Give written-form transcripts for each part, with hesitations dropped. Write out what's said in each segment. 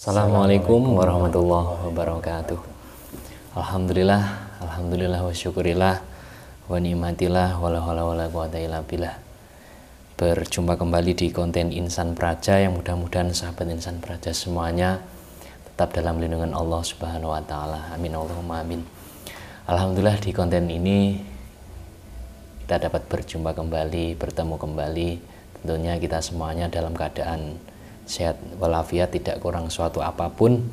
Assalamualaikum warahmatullahi wabarakatuh. Alhamdulillah wa syukurillah wa ni'matillah wa la haula wa la quwata illa billah. Berjumpa kembali di konten Insan Praja, yang mudah-mudahan sahabat Insan Praja semuanya tetap dalam lindungan Allah Subhanahu wa taala. Amin Allahumma amin. Alhamdulillah, di konten ini kita dapat berjumpa kembali, bertemu kembali. Tentunya kita semuanya dalam keadaan sehat walafiat, tidak kurang suatu apapun.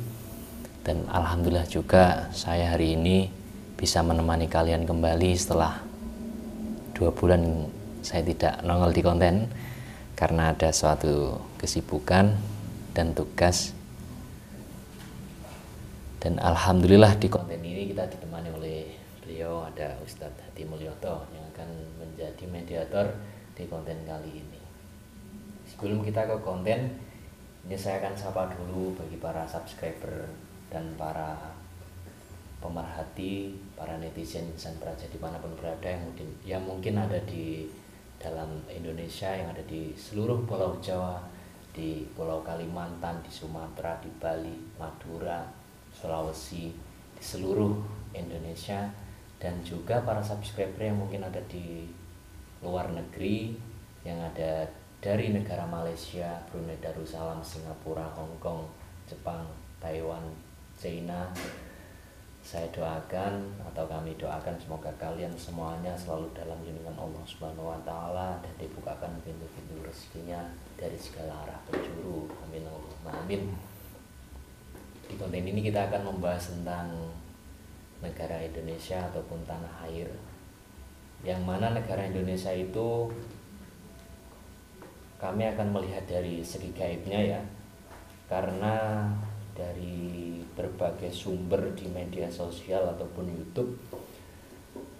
Dan alhamdulillah juga saya hari ini bisa menemani kalian kembali setelah 2 bulan saya tidak nongol di konten karena ada suatu kesibukan dan tugas. Dan alhamdulillah di konten ini kita ditemani oleh beliau, ada Ustadz Hadi Mulyoto yang akan menjadi mediator di konten kali ini. Sebelum kita ke konten ini, saya akan sapa dulu bagi para subscriber dan para pemerhati, para netizen Insan Praja dimanapun berada, yang mungkin ada di dalam Indonesia, yang ada di seluruh Pulau Jawa, di Pulau Kalimantan, di Sumatera, di Bali, Madura, Sulawesi, di seluruh Indonesia, dan juga para subscriber yang mungkin ada di luar negeri, yang ada dari negara Malaysia, Brunei Darussalam, Singapura, Hong Kong, Jepang, Taiwan, China. Saya doakan atau kami doakan semoga kalian semuanya selalu dalam lindungan Allah Subhanahu wa taala dan dibukakan pintu-pintu rezekinya dari segala arah penjuru. Amin Allahumma amin. Di konten ini kita akan membahas tentang negara Indonesia ataupun tanah air, yang mana negara Indonesia itu kami akan melihat dari segi gaibnya ya, karena dari berbagai sumber di media sosial ataupun YouTube,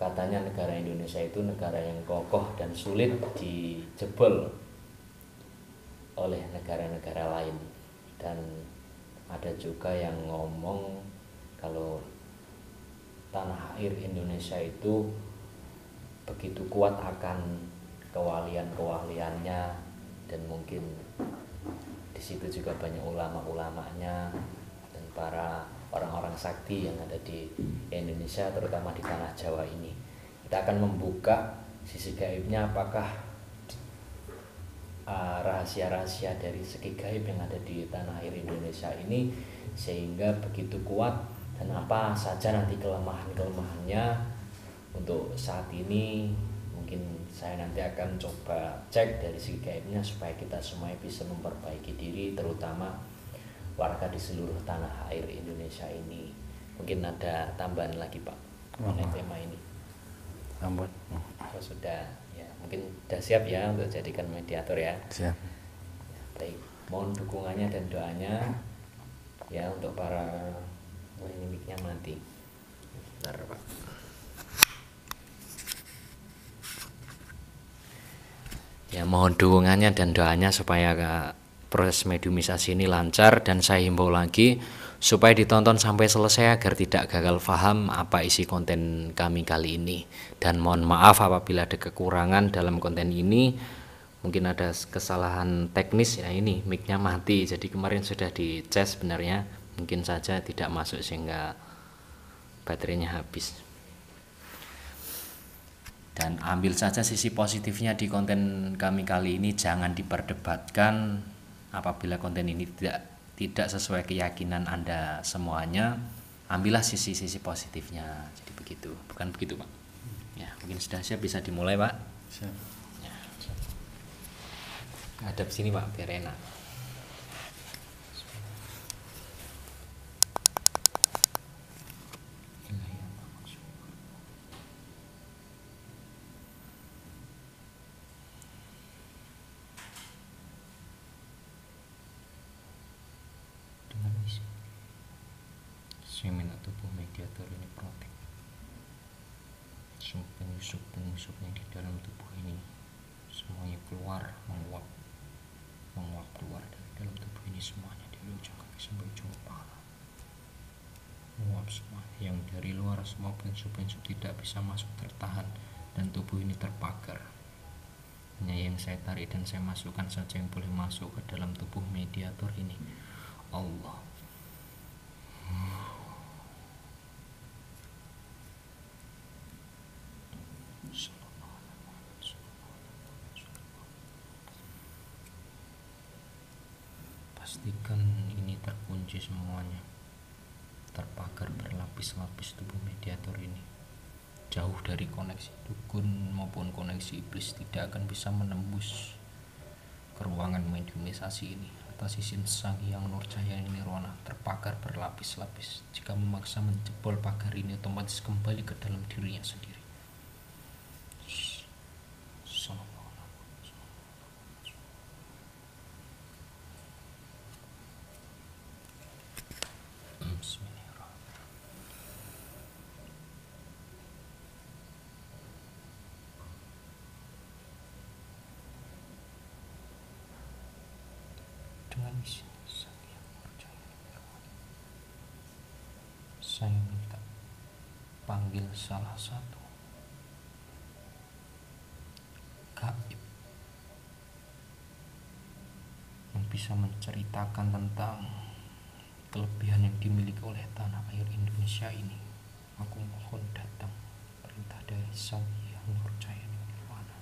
katanya negara Indonesia itu negara yang kokoh dan sulit dijebol oleh negara-negara lain. Dan ada juga yang ngomong kalau tanah air Indonesia itu begitu kuat akan kewalian-kewaliannya, dan mungkin di situ juga banyak ulama-ulamanya dan para orang-orang sakti yang ada di Indonesia, terutama di tanah Jawa ini. Kita akan membuka sisi gaibnya, apakah rahasia-rahasia dari segi gaib yang ada di tanah air Indonesia ini sehingga begitu kuat, dan apa saja nanti kelemahan-kelemahannya. Untuk saat ini mungkin saya nanti akan coba cek dari segi gaibnya supaya kita semua bisa memperbaiki diri, terutama warga di seluruh tanah air Indonesia ini. Mungkin ada tambahan lagi Pak mengenai tema ini? Ampun. Oh, sudah ya, mungkin sudah siap ya untuk jadikan mediator ya. Siap. Baik, mohon dukungannya dan doanya ya untuk para ini mic-nya mati. Bentar Pak. Ya, mohon dukungannya dan doanya supaya proses mediumisasi ini lancar, dan saya himbau lagi supaya ditonton sampai selesai agar tidak gagal paham apa isi konten kami kali ini. Dan mohon maaf apabila ada kekurangan dalam konten ini, mungkin ada kesalahan teknis ya, ini mic-nya mati. Jadi kemarin sudah dicas sebenarnya, mungkin saja tidak masuk sehingga baterainya habis. Dan ambil saja sisi positifnya di konten kami kali ini, jangan diperdebatkan. Apabila konten ini tidak sesuai keyakinan Anda semuanya, ambillah sisi-sisi positifnya. Jadi begitu, bukan begitu Pak? Ya, mungkin sudah siap, bisa dimulai Pak. Siap. Ya, hadap sini Pak biar enak. Semen tubuh mediator ini protek. Semua penyusup yang di dalam tubuh ini semuanya keluar, menguap keluar dari dalam tubuh ini semuanya, dari ujung kaki sampai ujung kepala. Menguap semuanya, yang dari luar semua penyusup tidak bisa masuk, tertahan, dan tubuh ini terpagar. Hanya yang saya tarik dan saya masukkan saja yang boleh masuk ke dalam tubuh mediator ini. Allah. Pastikan ini terkunci semuanya, terpagar berlapis-lapis tubuh mediator ini. Jauh dari koneksi dukun maupun koneksi iblis tidak akan bisa menembus ke ruangan mediumisasi ini. Atas izin Sang Hyang Nurjaya Nirwana, terpagar berlapis-lapis. Jika memaksa menjebol pagar ini, otomatis kembali ke dalam dirinya sendiri. Dengan izin Sang Hyang Nurjaya Nirwana, saya minta panggil salah satu gaib yang bisa menceritakan tentang kelebihan yang dimiliki oleh tanah air Indonesia ini. Aku mohon datang. Perintah dari Sang Hyang Nurjaya Nirwana,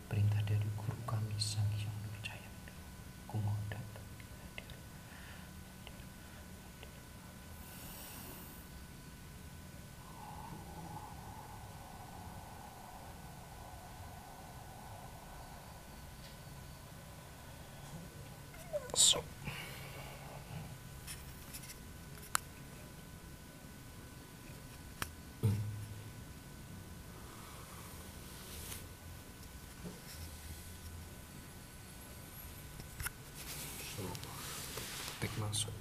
perintah dari guru kami Sang Hyang Nurjaya Nirwana. Aku mohon datang. So. Tek masuk.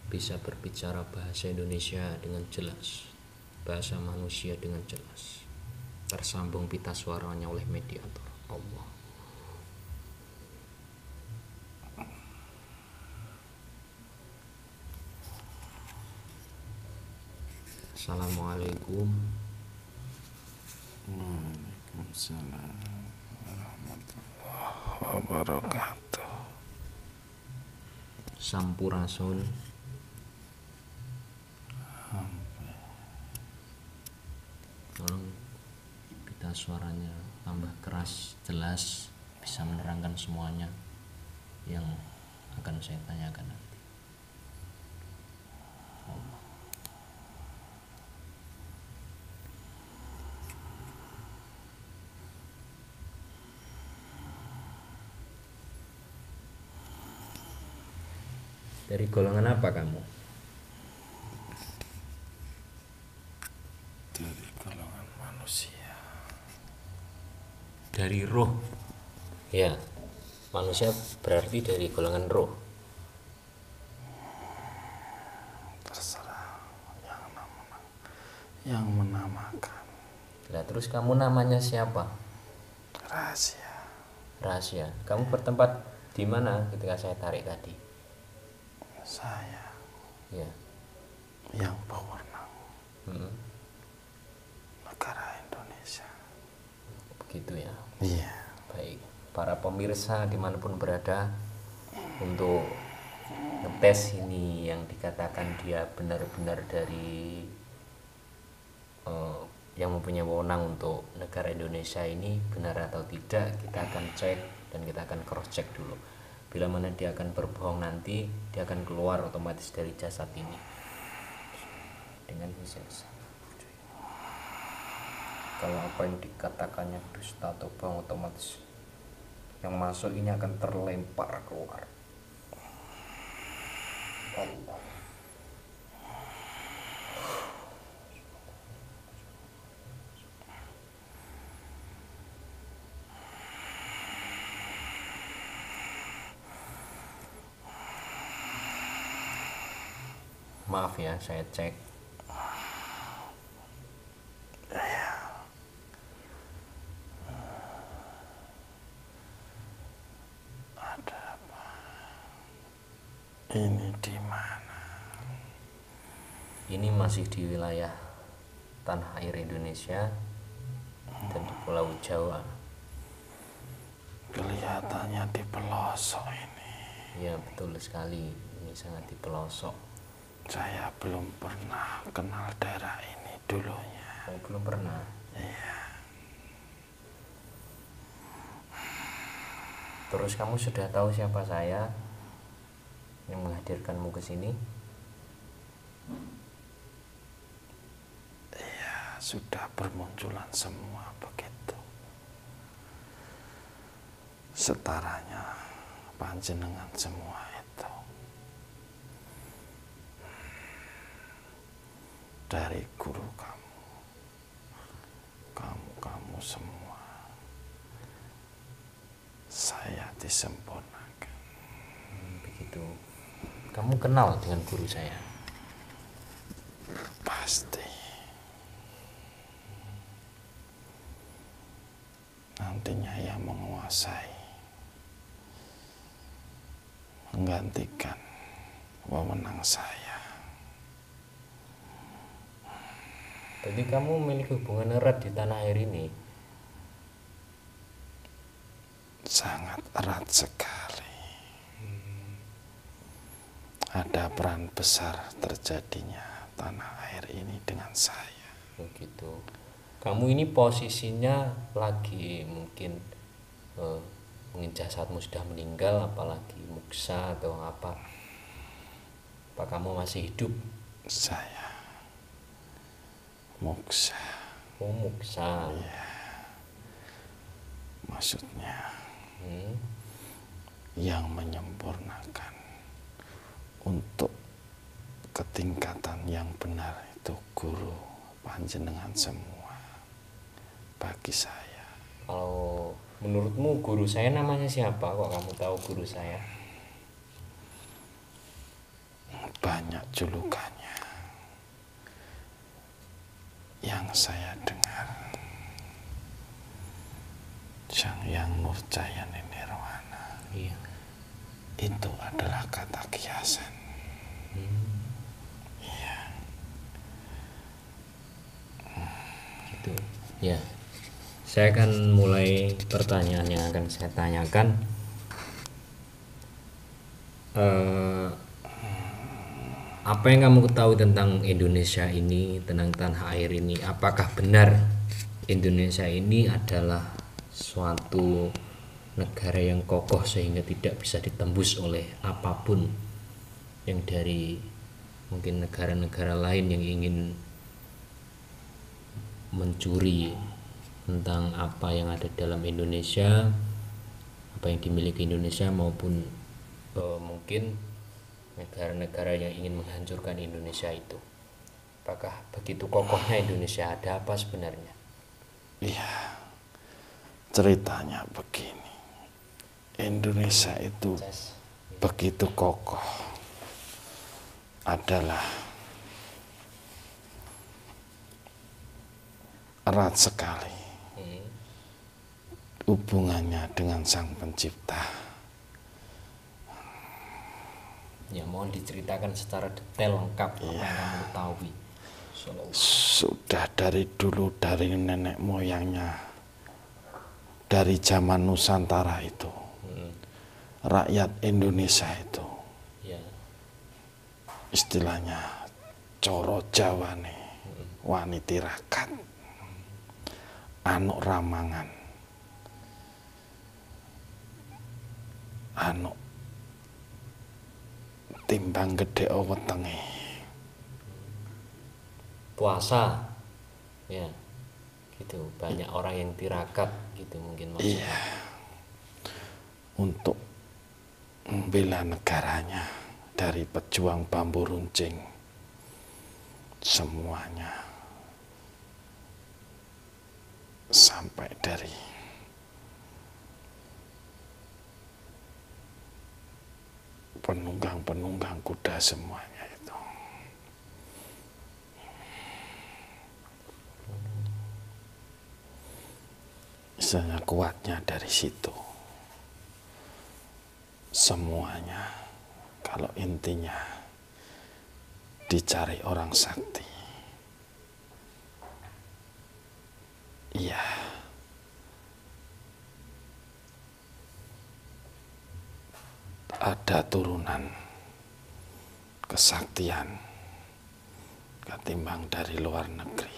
Bisa berbicara bahasa Indonesia dengan jelas, bahasa manusia dengan jelas, tersambung pita suaranya oleh mediator Allah. Assalamualaikum. Waalaikumsalam warahmatullahi wabarakatuh. Sampurasun. Tolong pita suaranya tambah keras, jelas, bisa menerangkan semuanya yang akan saya tanyakan nanti. Dari golongan apa kamu? Dari golongan manusia. Dari roh. Ya, manusia berarti dari golongan roh. Terserah yang menamakan. Nah, terus kamu namanya siapa? Rahasia. Rahasia. Kamu bertempat di mana ketika saya tarik tadi? Saya Ya. yang pewenang negara Indonesia. Begitu ya. Iya. Baik, para pemirsa dimanapun berada, untuk ngetes ini yang dikatakan dia benar-benar dari yang mempunyai wewenang untuk negara Indonesia ini benar atau tidak, kita akan cek dan kita akan cross check dulu. Bila mana dia akan berbohong nanti, dia akan keluar otomatis dari jasad ini dengan izin. Kalau apa yang dikatakannya dusta atau bohong, otomatis yang masuk ini akan terlempar keluar. Allah. Maaf ya, saya cek. Ada apa? Ini di mana? ini masih di wilayah tanah air Indonesia dan di Pulau Jawa. Kelihatannya di pelosok ini. Ya betul sekali, ini sangat di pelosok. Saya belum pernah kenal daerah ini dulunya. Oh, belum pernah? Iya. Terus kamu sudah tahu siapa saya yang menghadirkanmu ke sini? Iya, sudah bermunculan semua begitu. Setaranya panjenengan semua itu. Dari guru kamu semua. Saya disempurnakan. Begitu. Kamu kenal dengan guru saya? Pasti. Nantinya yang menguasai, menggantikan wewenang saya. Jadi kamu memiliki hubungan erat di tanah air ini? Sangat erat sekali. Ada peran besar terjadinya tanah air ini dengan saya. Begitu. Kamu ini posisinya lagi mungkin mungkin jasadmu sudah meninggal, apalagi muksa atau apa? Apa kamu masih hidup? Saya muksa. Oh, muksa. Iya. Maksudnya Hmm. yang menyempurnakan untuk ketingkatan yang benar itu guru panjenengan semua bagi saya. Kalau menurutmu guru saya namanya siapa? Kok kamu tahu guru saya? Banyak julukannya yang saya dengar. Sang Yang Nurjayani Nirwana. Iya. Itu adalah kata kiasan. Iya. Gitu. Ya. Saya akan mulai pertanyaan yang akan saya tanyakan. Apa yang kamu ketahui tentang Indonesia ini, tentang tanah air ini? Apakah benar Indonesia ini adalah suatu negara yang kokoh sehingga tidak bisa ditembus oleh apapun yang dari mungkin negara-negara lain yang ingin mencuri tentang apa yang ada dalam Indonesia, apa yang dimiliki Indonesia, maupun mungkin negara-negara yang ingin menghancurkan Indonesia itu? Apakah begitu kokohnya Indonesia? Ada apa sebenarnya? Iya. Ceritanya begini. Indonesia itu begitu kokoh adalah erat sekali hubungannya dengan Sang Pencipta. Ya, mohon diceritakan secara detail lengkap apa yang kamu ketahui. Sudah dari dulu, dari nenek moyangnya, dari zaman Nusantara itu, rakyat Indonesia itu, Ya. istilahnya coro Jawa nih, wani tirakat, anuk ramangan, anuk timbang gede wetenge. Puasa, ya, gitu. Banyak orang yang tirakat, gitu mungkin maksudnya. Iya, untuk membela negaranya dari pejuang bambu runcing, semuanya sampai dari penunggang-penunggang kuda semuanya itu. Misalnya kuatnya dari situ. Semuanya, kalau intinya dicari orang sakti. Iya, ada turunan kesaktian ketimbang dari luar negeri.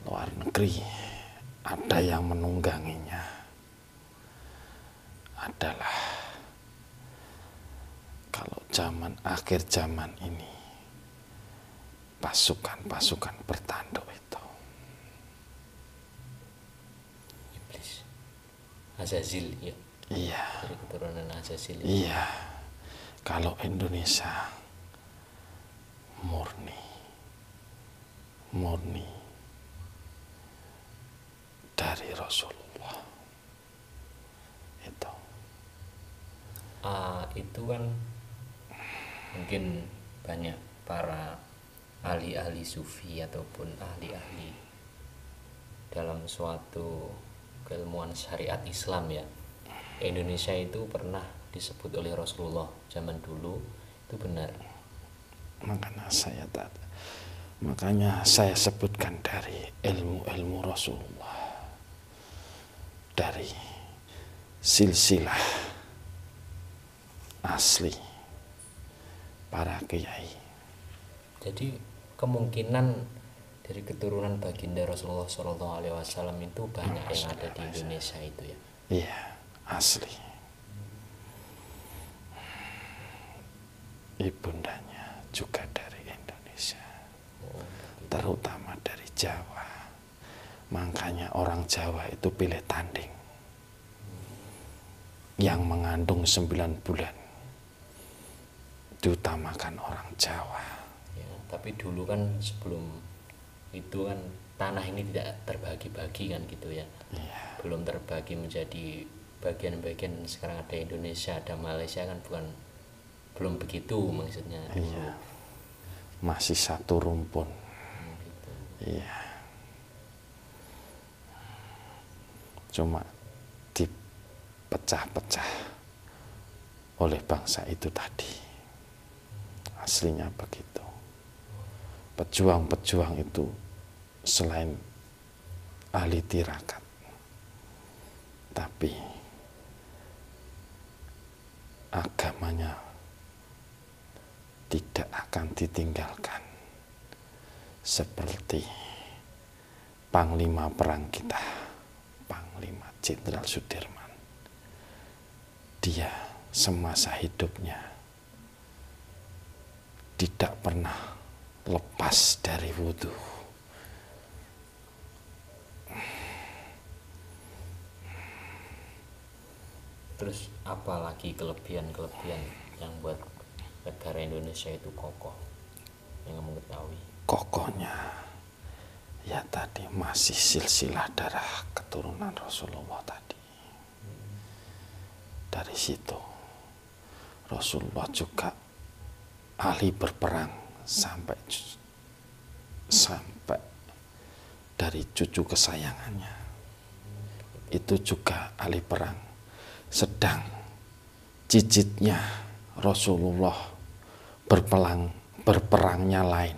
Luar negeri ada yang menungganginya, adalah kalau akhir zaman ini pasukan-pasukan bertanduk itu. Iblis, Azazil ya. Iya. Dari keturunan Azazil. Iya. Kalau Indonesia murni dari Rasulullah itu. Itu kan mungkin banyak para ahli-ahli sufi ataupun ahli-ahli dalam suatu keilmuan syariat Islam ya. Indonesia itu pernah disebut oleh Rasulullah zaman dulu, itu benar. Makanya saya sebutkan dari ilmu-ilmu Rasulullah, dari silsilah asli para kiai. Jadi kemungkinan dari keturunan baginda Rasulullah SAW itu banyak yang ada di Indonesia itu ya. Iya, asli. Ibundanya juga dari Indonesia, terutama dari Jawa. Makanya orang Jawa itu pilih tanding yang mengandung 9 bulan, diutamakan orang Jawa. Ya, tapi dulu kan sebelum itu kan tanah ini tidak terbagi-bagi kan gitu ya. Iya. Belum terbagi menjadi bagian-bagian. Sekarang ada Indonesia, ada Malaysia kan, belum begitu maksudnya. Iya. Masih satu rumpun. Gitu. Iya. Cuma dipecah-pecah oleh bangsa itu tadi. Aslinya begitu. Pejuang-pejuang itu selain ahli tirakat, tapi agamanya tidak akan ditinggalkan. Seperti Panglima perang kita, Panglima Jenderal Sudirman. Dia semasa hidupnya tidak pernah lepas dari wudhu. Terus apalagi kelebihan-kelebihan yang buat negara Indonesia itu kokoh yang kamu ketahui? Kokohnya ya tadi masih silsilah darah keturunan Rasulullah tadi. Dari situ Rasulullah juga ahli berperang sampai dari cucu kesayangannya itu juga ahli perang. Sedang cicitnya Rasulullah berperangnya lain,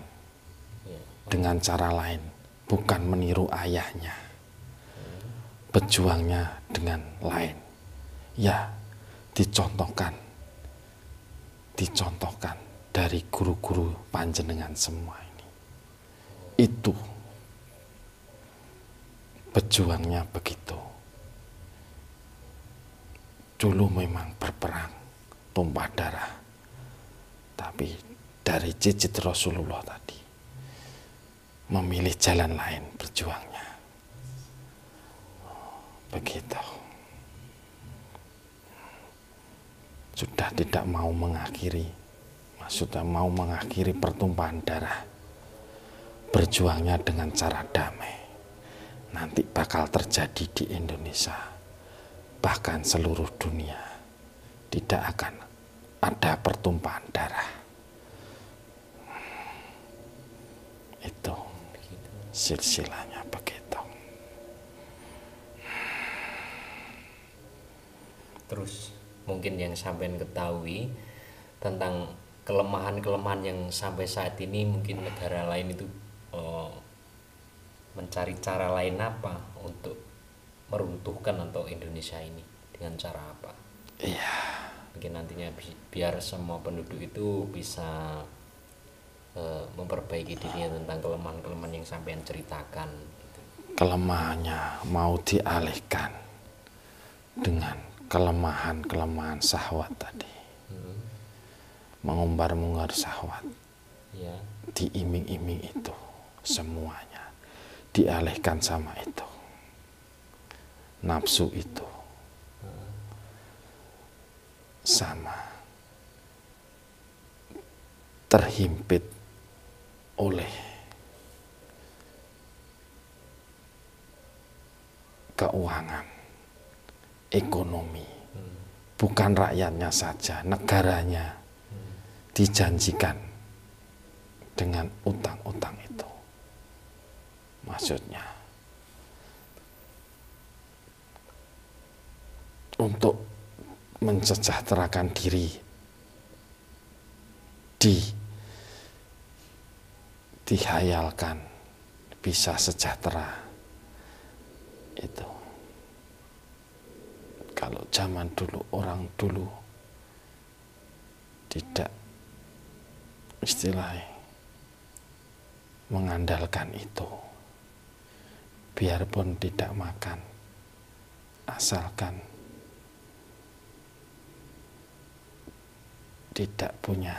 dengan cara lain, bukan meniru ayahnya. Berjuangnya dengan lain. Ya, dicontohkan dari guru-guru panjenengan semua ini. Itu berjuangnya begitu. Dulu memang berperang, tumpah darah. Tapi dari cicit Rasulullah tadi, memilih jalan lain berjuangnya. Begitu. Sudah tidak mau mengakhiri, maksudnya mau mengakhiri pertumpahan darah. Berjuangnya dengan cara damai. Nanti bakal terjadi di Indonesia, bahkan seluruh dunia. Tidak akan ada pertumpahan darah. Itu silsilahnya begitu. Terus mungkin yang sampean ketahui tentang kelemahan-kelemahan yang sampai saat ini mungkin negara lain itu eh, mencari cara lain apa untuk meruntuhkan untuk Indonesia ini, dengan cara apa? Iya, Mungkin nantinya biar semua penduduk itu bisa memperbaiki dirinya tentang kelemahan-kelemahan yang sampean ceritakan. kelemahannya mau dialihkan dengan kelemahan-kelemahan syahwat tadi. Mengumbar-mungbar syahwat, Ya, diiming-iming itu semuanya dialihkan sama itu. Nafsu itu sama terhimpit oleh keuangan, ekonomi, bukan rakyatnya saja, negaranya dijanjikan dengan utang-utang itu. Maksudnya untuk mensejahterakan diri dihayalkan bisa sejahtera itu. Kalau zaman dulu, orang dulu tidak istilahnya mengandalkan itu, biarpun tidak makan asalkan tidak punya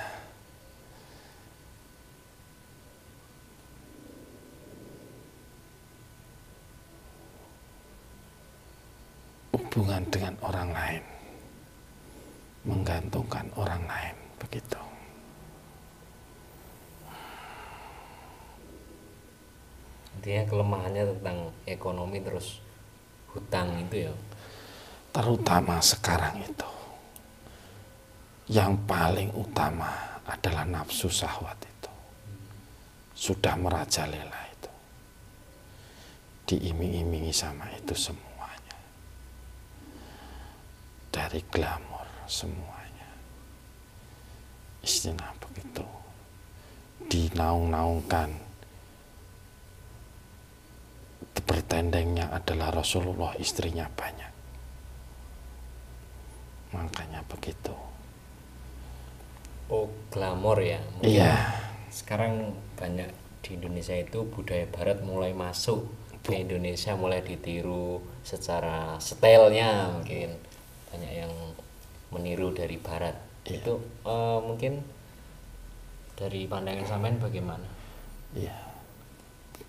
hubungan dengan orang lain, menggantungkan orang lain, begitu. intinya kelemahannya tentang ekonomi terus hutang itu ya. Terutama sekarang itu, yang paling utama adalah nafsu syahwat itu. Sudah merajalela itu. Diiming-imingi sama itu semuanya. Dari glamor semuanya. Istilah begitu. Dinaung-naungkan. Bertendengnya adalah Rasulullah, istrinya banyak. Makanya begitu. Oh, glamor ya. Mungkin Iya. sekarang banyak di Indonesia itu budaya barat mulai masuk ke Indonesia, mulai ditiru secara stylenya, mungkin banyak yang meniru dari barat. Iya. Itu mungkin dari pandangan sampean bagaimana? Iya.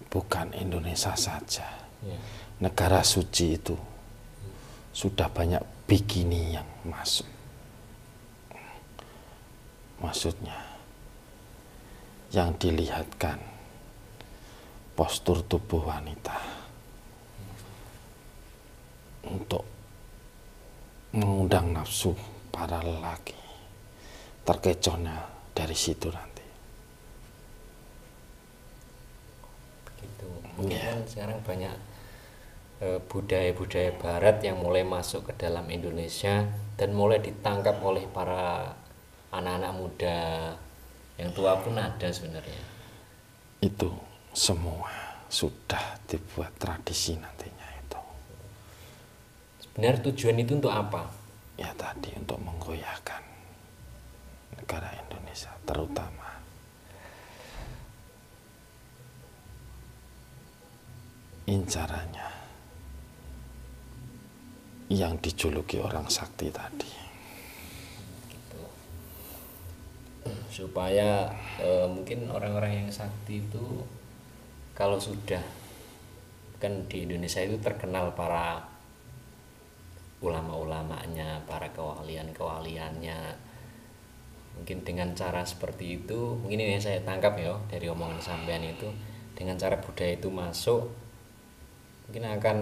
Bukan Indonesia saja. Ya. Negara suci itu sudah banyak bikini yang masuk. Maksudnya yang dilihatkan postur tubuh wanita untuk mengundang nafsu para lelaki. Terkecohnya dari situ nanti. Gitu. Mungkin Iya. kan sekarang banyak budaya-budaya barat yang mulai masuk ke dalam Indonesia dan mulai ditangkap oleh para anak-anak muda, yang tua pun ada sebenarnya. Itu semua sudah dibuat tradisi nantinya itu. Sebenarnya tujuan itu untuk apa? Ya tadi untuk menggoyahkan negara Indonesia, terutama incarannya yang dijuluki orang sakti tadi. Gitu. Supaya mungkin orang-orang yang sakti itu kalau sudah, kan di Indonesia itu terkenal para ulama-ulamanya, para kewalian-kewaliannya. Mungkin dengan cara seperti itu, mungkin ini yang saya tangkap ya dari omongan sampean itu, dengan cara budaya itu masuk, mungkin akan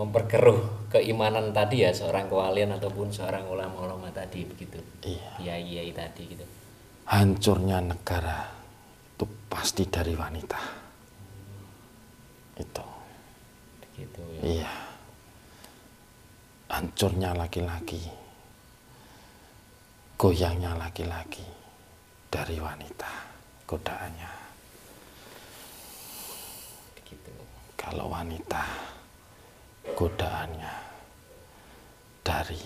memperkeruh keimanan tadi ya, seorang kewalian ataupun seorang ulama-ulama tadi begitu. Iya. Kiai-kiai tadi gitu. Hancurnya negara itu pasti dari wanita. Itu. Begitu ya. Iya. Hancurnya laki-laki, goyangnya laki-laki dari wanita godaannya. Begitu. Kalau wanita godaannya dari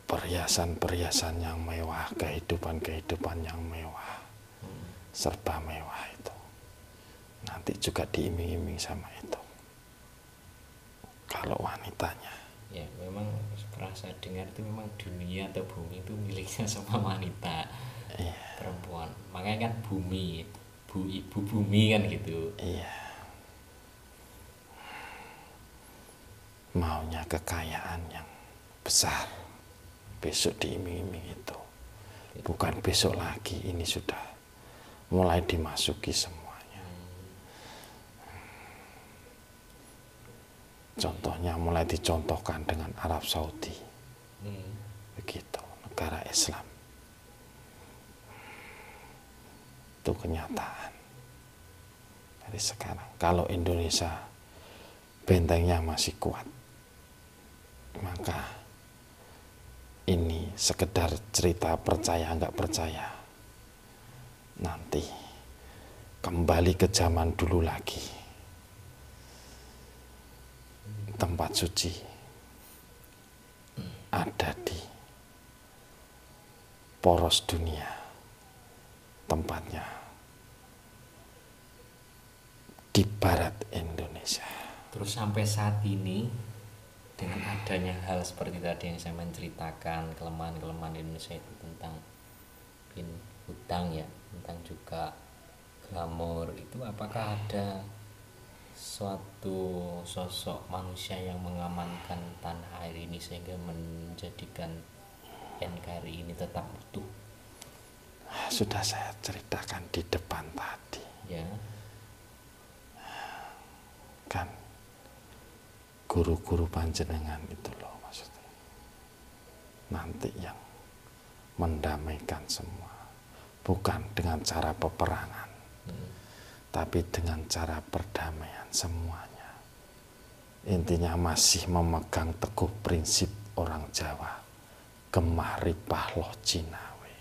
perhiasan-perhiasan yang mewah, kehidupan-kehidupan yang mewah, serba mewah itu. Nanti juga diiming-iming sama itu. Kalau wanitanya. Ya memang setelah saya dengar itu memang dunia atau bumi itu miliknya semua wanita. Iya. Perempuan. Makanya kan bumi, ibu bumi kan gitu. Iya. Maunya kekayaan yang besar. Besok diiming-iming itu. Bukan besok lagi, ini sudah mulai dimasuki semuanya. Contohnya mulai dicontohkan dengan Arab Saudi. Begitu, negara Islam. Itu kenyataan. Dari sekarang, kalau Indonesia bentengnya masih kuat, maka ini sekedar cerita percaya nggak percaya. Nanti kembali ke zaman dulu lagi. Tempat suci ada di poros dunia. Tempatnya di barat Indonesia. Terus sampai saat ini dengan adanya hal seperti tadi yang saya menceritakan, kelemahan-kelemahan Indonesia itu tentang hutang ya, tentang juga glamor itu, apakah ada suatu sosok manusia yang mengamankan tanah air ini sehingga menjadikan NKRI ini tetap utuh? Sudah saya ceritakan di depan tadi. Ya. Kan guru-guru panjenengan itu loh maksudnya. Nanti yang mendamaikan semua. Bukan dengan cara peperangan. Tapi dengan cara perdamaian semuanya. Intinya masih memegang teguh prinsip orang Jawa. Gemah ripah loh Cinawe.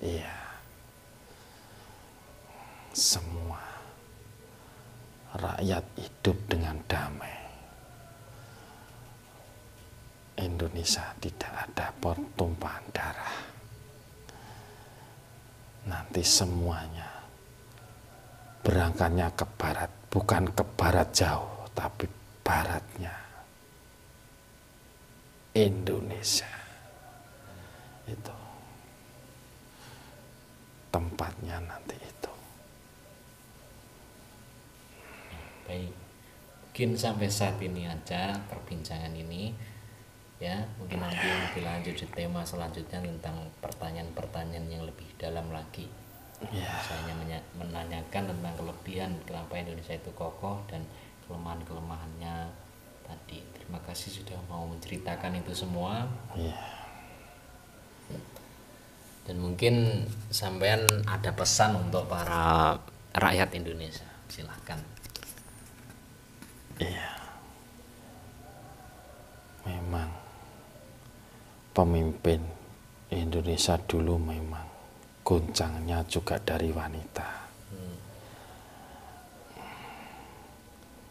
Iya. Semua rakyat hidup dengan damai. Indonesia tidak ada pertumpahan darah. Nanti semuanya berangkatnya ke barat, bukan ke barat jauh, tapi baratnya Indonesia. Itu tempatnya nanti itu. Baik, mungkin sampai saat ini aja perbincangan ini ya, mungkin nanti lebih lanjut di tema selanjutnya tentang pertanyaan-pertanyaan yang lebih dalam lagi. Saya hanya menanyakan tentang kelebihan kenapa Indonesia itu kokoh dan kelemahan-kelemahannya tadi. Terima kasih sudah mau menceritakan itu semua. Dan mungkin sampean ada pesan untuk para rakyat Indonesia, silahkan. Iya. Memang pemimpin Indonesia dulu memang goncangnya juga dari wanita.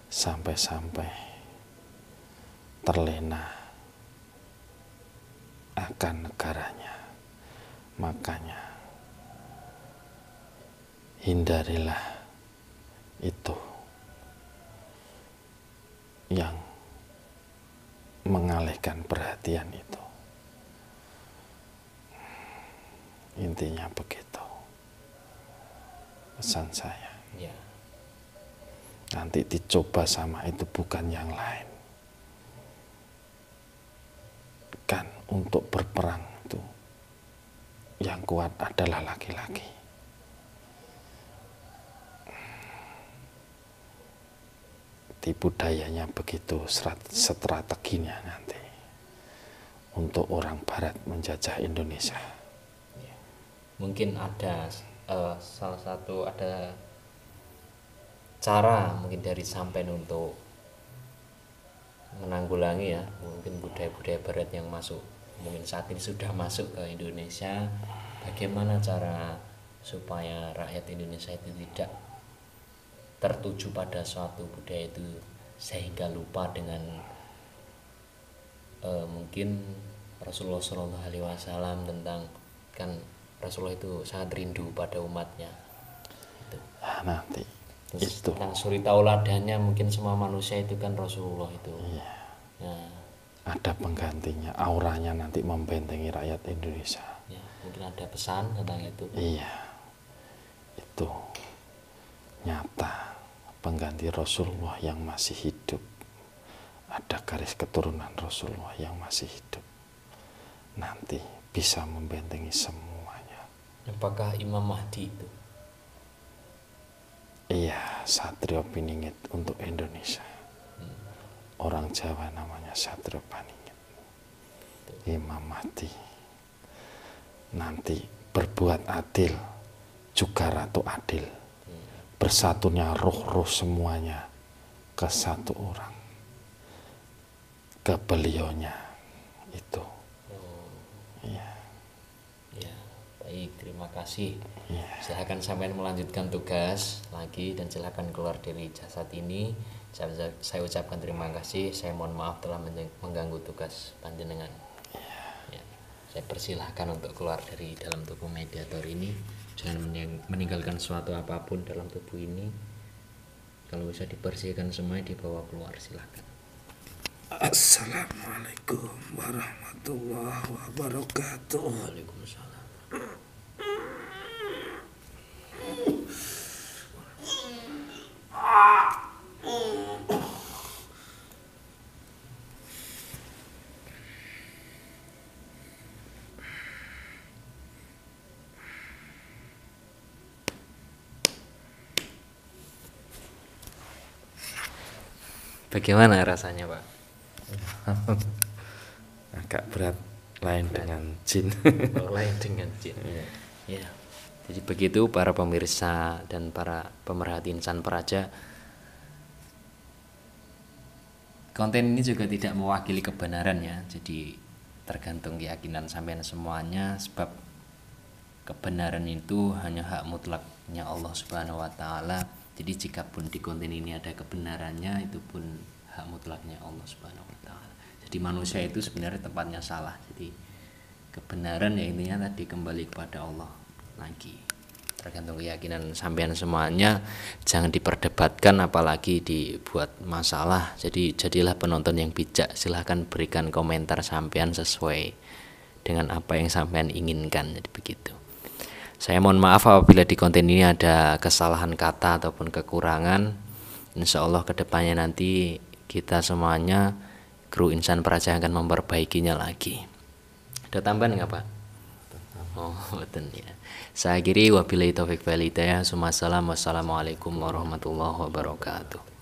Sampai-sampai terlena akan negaranya. Makanya hindarilah itu yang mengalihkan perhatian itu. Intinya begitu pesan saya. Ya. Nanti dicoba sama itu bukan yang lain. Kan untuk berperang itu yang kuat adalah laki-laki. Tipu dayanya begitu, strateginya nanti untuk orang barat menjajah Indonesia. Mungkin ada salah satu ada cara mungkin dari sampean untuk menanggulangi ya mungkin budaya-budaya barat yang masuk mungkin saat ini sudah masuk ke Indonesia, bagaimana cara supaya rakyat Indonesia itu tidak tertuju pada suatu budaya itu sehingga lupa dengan mungkin Rasulullah Shallallahu Alaihi Wasallam, tentang kan Rasulullah itu sangat rindu pada umatnya gitu. Nanti Terus itu tentang suri tauladannya, mungkin semua manusia itu kan Rasulullah itu. iya, Nah, ada penggantinya, auranya nanti membentengi rakyat Indonesia. ya, mungkin ada pesan tentang itu. Iya, itu nyata pengganti Rasulullah yang masih hidup. Ada garis keturunan Rasulullah yang masih hidup. Nanti bisa membentengi semuanya. Apakah Imam Mahdi itu? Iya, Satrio Piningit untuk Indonesia. Orang Jawa namanya Satrio Piningit. Imam Mahdi. Nanti berbuat adil, juga Ratu Adil. Bersatunya roh-roh semuanya ke satu orang, ke beliaunya itu. Iya. Ya, baik, terima kasih. Iya. Silahkan sampean melanjutkan tugas lagi dan silahkan keluar dari jasad ini. Saya ucapkan terima kasih. Saya mohon maaf telah mengganggu tugas panjenengan. Ya, saya persilahkan untuk keluar dari dalam tubuh mediator ini. Jangan meninggalkan suatu apapun dalam tubuh ini. Kalau bisa dibersihkan semuanya, dibawa keluar, silahkan. Assalamualaikum warahmatullahi wabarakatuh. Waalaikumsalam. Bagaimana rasanya, Pak? Agak berat, lain dengan jin. Lain dengan jin. Ya. Jadi begitu para pemirsa dan para pemerhati Insan Praja. Konten ini juga tidak mewakili kebenaran ya. Jadi tergantung keyakinan sampean semuanya, sebab kebenaran itu hanya hak mutlaknya Allah Subhanahu wa taala. Jadi jika pun di konten ini ada kebenarannya, itu pun hak mutlaknya Allah Subhanahu wa taala. Jadi manusia itu sebenarnya tempatnya salah. Jadi kebenaran ya intinya tadi kembali kepada Allah lagi. Tergantung keyakinan sampean semuanya, jangan diperdebatkan apalagi dibuat masalah. Jadi jadilah penonton yang bijak. Silahkan berikan komentar sampean sesuai dengan apa yang sampean inginkan. Jadi begitu. Saya mohon maaf apabila di konten ini ada kesalahan kata ataupun kekurangan. Insya Allah kedepannya nanti kita semuanya kru Insan Praja akan memperbaikinya lagi. Ada tambahan nggak Pak? Oh betul ya. Saya akhiri wabillahi taufik wal hidayah. Wassalamualaikum warahmatullahi wabarakatuh.